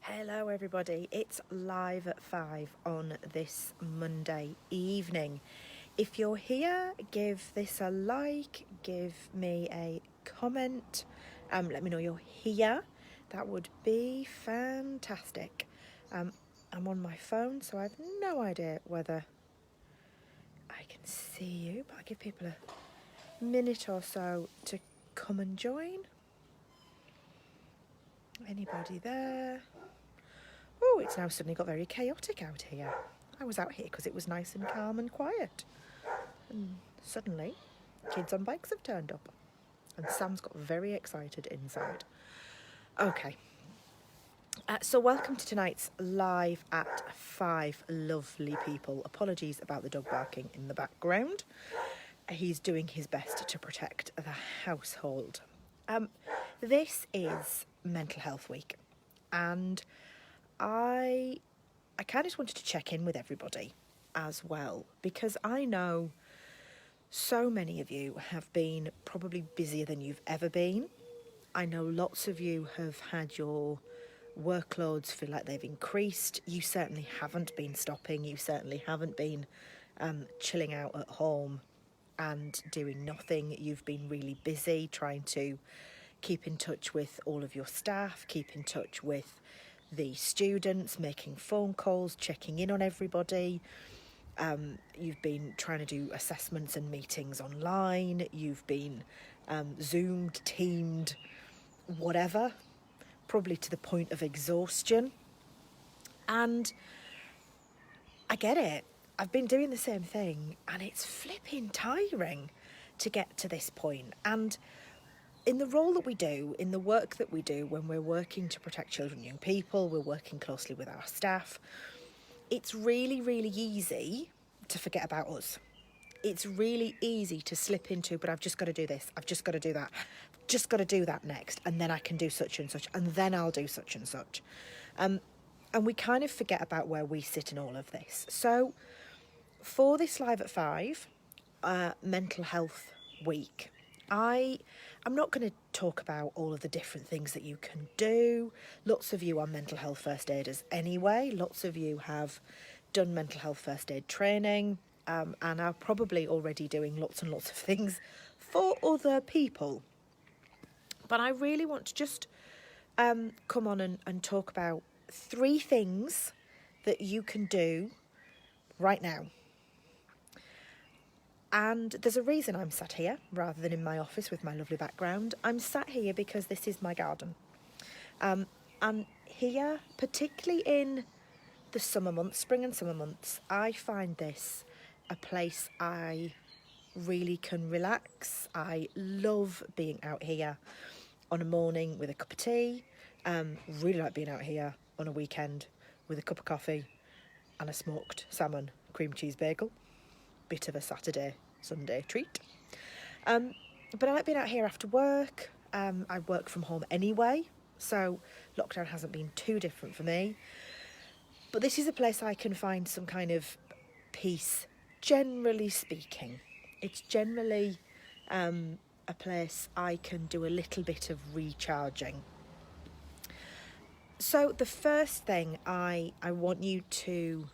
Hello everybody, it's live at 5 on this Monday evening. If you're here, give this a like, give me a comment, let me know you're here. That would be fantastic. I'm on my phone, so I have no idea whether I can see you, but I'll give people a minute or so to come and join. Anybody there? Oh, it's now suddenly got very chaotic out here. I was out here because it was nice and calm and quiet. And suddenly, kids on bikes have turned up. And Sam's got very excited inside. Okay. So welcome to tonight's Live at 5, lovely people. Apologies about the dog barking in the background. He's doing his best to protect the household. This is Mental Health Week. And I kind of just wanted to check in with everybody as well, because I know so many of you have been probably busier than you've ever been. I know lots of you have had your workloads feel like they've increased. You certainly haven't been stopping. You certainly haven't been chilling out at home and doing nothing. You've been really busy trying to keep in touch with all of your staff, keep in touch with the students, making phone calls, checking in on everybody. You've been trying to do assessments and meetings online. You've been Zoomed, Teamed, whatever, probably to the point of exhaustion. And I get it. I've been doing the same thing, and it's flipping tiring to get to this point. And in the role that we do, in the work that we do, when we're working to protect children and young people, we're working closely with our staff, it's really, really easy to forget about us. It's really easy to slip into, but I've just got to do this, I've just got to do that, just got to do that next, and then I can do such and such, and then I'll do such and such. And we kind of forget about where we sit in all of this. So for this Live at 5, Mental Health Week, I'm not going to talk about all of the different things that you can do. Lots of you are mental health first aiders anyway. Lots of you have done mental health first aid training and are probably already doing lots and lots of things for other people. But I really want to just come on and talk about 3 things that you can do right now. And there's a reason I'm sat here rather than in my office with my lovely background. I'm sat here because this is my garden. And here, particularly in the summer months, spring and summer months, I find this a place I really can relax. I love being out here on a morning with a cup of tea. Really like being out here on a weekend with a cup of coffee and a smoked salmon cream cheese bagel. Bit of a Saturday, Sunday treat. But I like being out here after work. I work from home anyway, so lockdown hasn't been too different for me. But this is a place I can find some kind of peace, generally speaking. It's generally a place I can do a little bit of recharging. So the first thing I want you to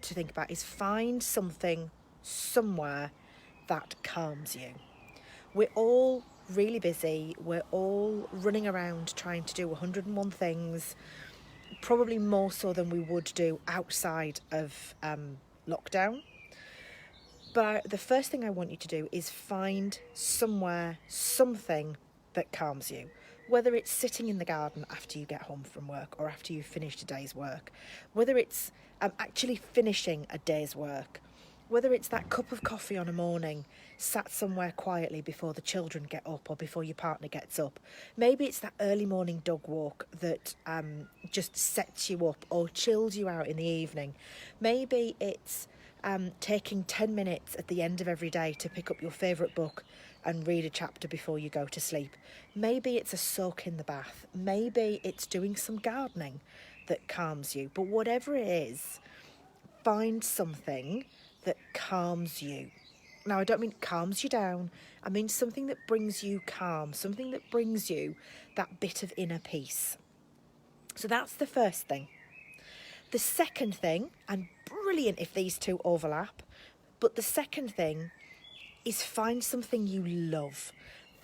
think about is find something somewhere that calms you. We're all really busy. We're all running around trying to do 101 things, probably more so than we would do outside of lockdown. But the first thing I want you to do is find somewhere, something that calms you. Whether it's sitting in the garden after you get home from work or after you've finished a day's work, whether it's actually finishing a day's work, whether it's that cup of coffee on a morning, sat somewhere quietly before the children get up or before your partner gets up. Maybe it's that early morning dog walk that just sets you up or chills you out in the evening. Maybe it's taking 10 minutes at the end of every day to pick up your favourite book and read a chapter before you go to sleep. Maybe it's a soak in the bath. Maybe it's doing some gardening that calms you. But whatever it is, find something that calms you. Now, I don't mean calms you down. I mean something that brings you calm, something that brings you that bit of inner peace. So that's the first thing. The second thing, and brilliant if these two overlap, but the second thing is find something you love.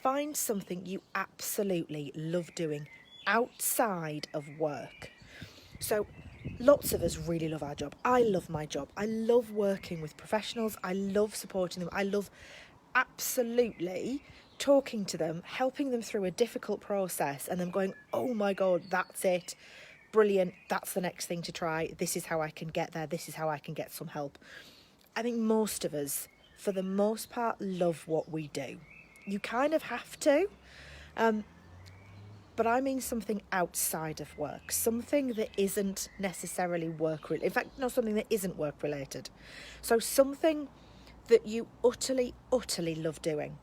Find something you absolutely love doing outside of work. So lots of us really love our job. I love my job. I love working with professionals. I love supporting them. I love absolutely talking to them, helping them through a difficult process and them going, oh my God, that's it. Brilliant. That's the next thing to try. This is how I can get there. This is how I can get some help. I think most of us, for the most part, love what we do. You kind of have to. But I mean something outside of work, something that isn't necessarily work-related. In fact, not something that isn't work-related. So something that you utterly, utterly love doing.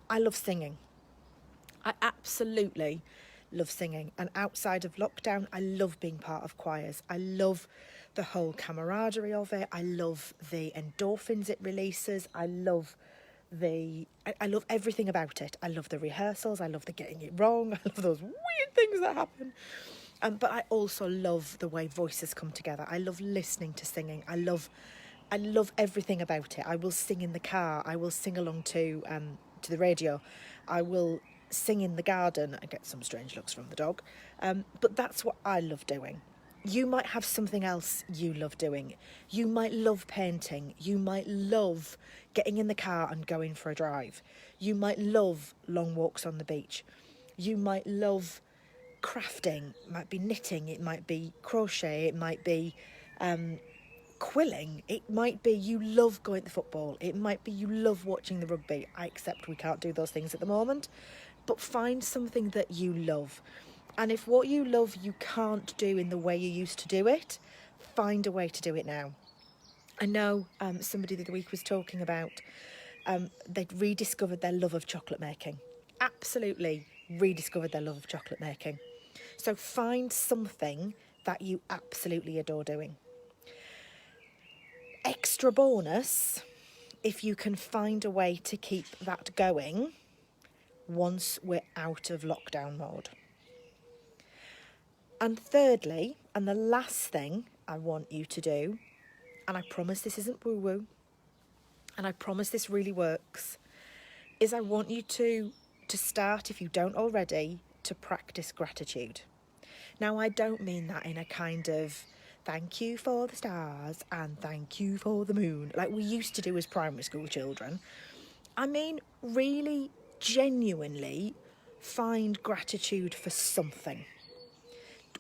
I love singing. I absolutely love singing. And outside of lockdown, I love being part of choirs. I love the whole camaraderie of it. I love the endorphins it releases. I love everything about it. I love the rehearsals. I love the getting it wrong. I love those weird things that happen. But I also love the way voices come together. I love listening to singing. I love everything about it. I will sing in the car. I will sing along to the radio. I will sing in the garden. I get some strange looks from the dog. But that's what I love doing. You might have something else you love doing. You might love painting. You might love getting in the car and going for a drive. You might love long walks on the beach. You might love crafting. It might be knitting. It might be crochet. It might be quilling. It might be you love going to football. It might be you love watching the rugby. I accept we can't do those things at the moment. But find something that you love. And if what you love you can't do in the way you used to do it, find a way to do it now. I know somebody the other week was talking about they'd rediscovered their love of chocolate making. Absolutely rediscovered their love of chocolate making. So find something that you absolutely adore doing. Extra bonus, if you can find a way to keep that going once we're out of lockdown mode. And thirdly, and the last thing I want you to do, and I promise this isn't woo-woo, and I promise this really works, is I want you to start, if you don't already, to practice gratitude. Now, I don't mean that in a kind of thank you for the stars and thank you for the moon, like we used to do as primary school children. I mean, really, genuinely find gratitude for something.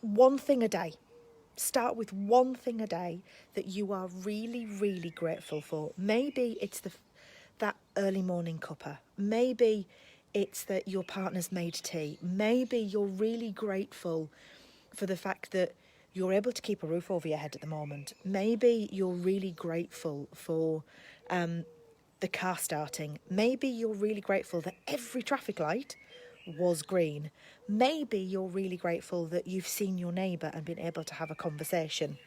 One thing a day. Start with one thing a day that you are really, really grateful for. Maybe it's that early morning cuppa. Maybe it's that your partner's made tea. Maybe you're really grateful for the fact that you're able to keep a roof over your head at the moment. Maybe you're really grateful for the car starting. Maybe you're really grateful that every traffic light was green. Maybe you're really grateful that you've seen your neighbour and been able to have a conversation.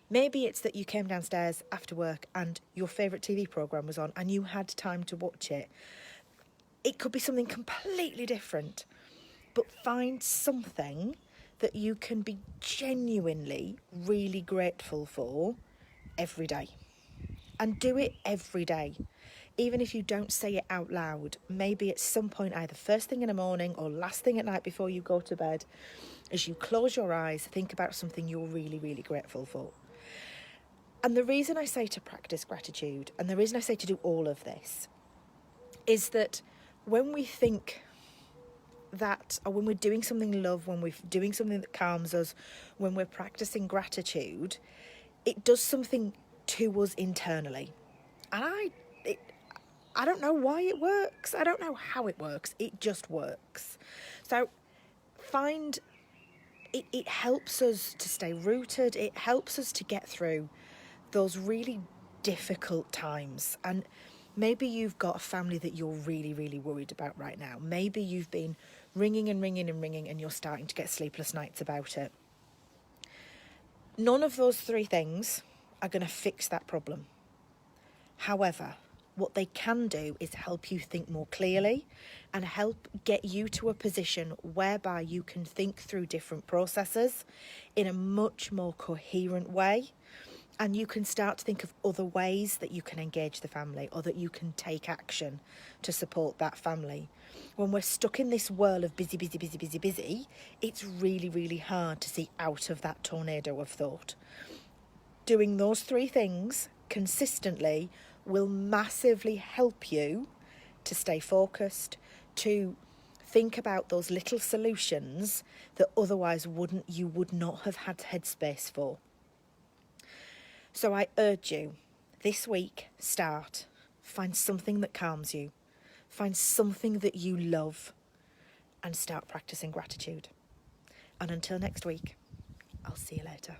Maybe it's that you came downstairs after work and your favourite TV programme was on and you had time to watch it. It could be something completely different, but find something that you can be genuinely really grateful for every day. And do it every day. Even if you don't say it out loud, maybe at some point, either first thing in the morning or last thing at night before you go to bed, as you close your eyes, think about something you're really, really grateful for. And the reason I say to practice gratitude, and the reason I say to do all of this, is that when we think that, or when we're doing something we love, when we're doing something that calms us, when we're practicing gratitude, it does something to us internally. And I don't know why it works. I don't know how it works. It just works. So find it helps us to stay rooted. It helps us to get through those really difficult times. And maybe you've got a family that you're really, really worried about right now. Maybe you've been ringing and ringing and ringing and you're starting to get sleepless nights about it. None of those three things are going to fix that problem. However, what they can do is help you think more clearly and help get you to a position whereby you can think through different processes in a much more coherent way. And you can start to think of other ways that you can engage the family or that you can take action to support that family. When we're stuck in this whirl of busy, busy, busy, busy, busy, it's really, really hard to see out of that tornado of thought. Doing those 3 things consistently will massively help you to stay focused, to think about those little solutions that otherwise you would not have had headspace for. So I urge you, this week, find something that calms you, find something that you love, and start practicing gratitude. And until next week, I'll see you later.